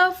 love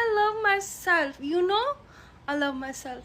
I love myself you know I love myself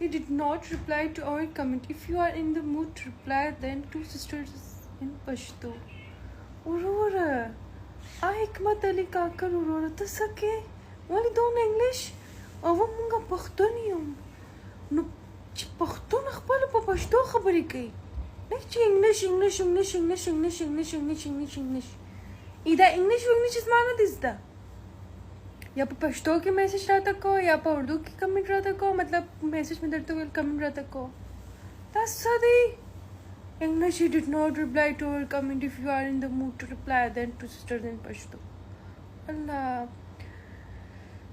You did not reply to our comment. If you are in the mood to reply, then two sisters in Pashto. Aurora, I Hikmat Ali Kakar Aurora. Tasake, wali don't English. Awa munga Pashto niyum. No, Pashto na khpal pa Pashto khabari kai. Like English. Ida English is mana disda. या पर पश्तो के message रहा तक को या पर उर्दू की comment रहा तक को मतलब मैसेज में दर्द हुए कमेंट रहा तक को तस्दी English you did not reply to our comment if you are in the mood to reply then to sisters in Pashto Allah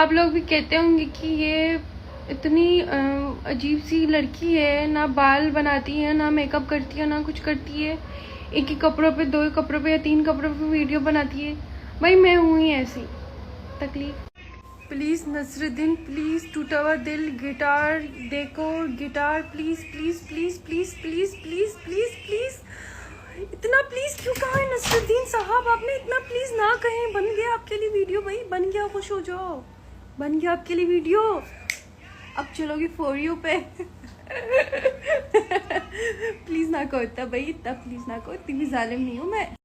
आप लोग भी कहते होंगे कि ये इतनी अजीब सी लड़की है ना बाल बनाती है ना मेकअप करती है ना कुछ करती है एक ही कपड़ों पे दो कपड़ों पे या तीन कपड़ों पे वीडियो बनाती है भाई मैं हूँ ही ऐसी तकलीफ प्लीज नसरुद्दीन प्लीज टूटा हुआ दिल गिटार देखो guitar please please please please please please please please इतना प्लीज क्यों कहा है नसरुद्दीन साहब आपने इतना प्लीज ना कहें बन गया आपके लिए वीडियो भाई बन गया खुश हो जाओ बन गया आपके लिए वीडियो अब चलोगी फॉर यू पे प्लीज ना कहो इतना भाई इतना प्लीज ना कहो इतनी भी जालिम नहीं हूँ मैं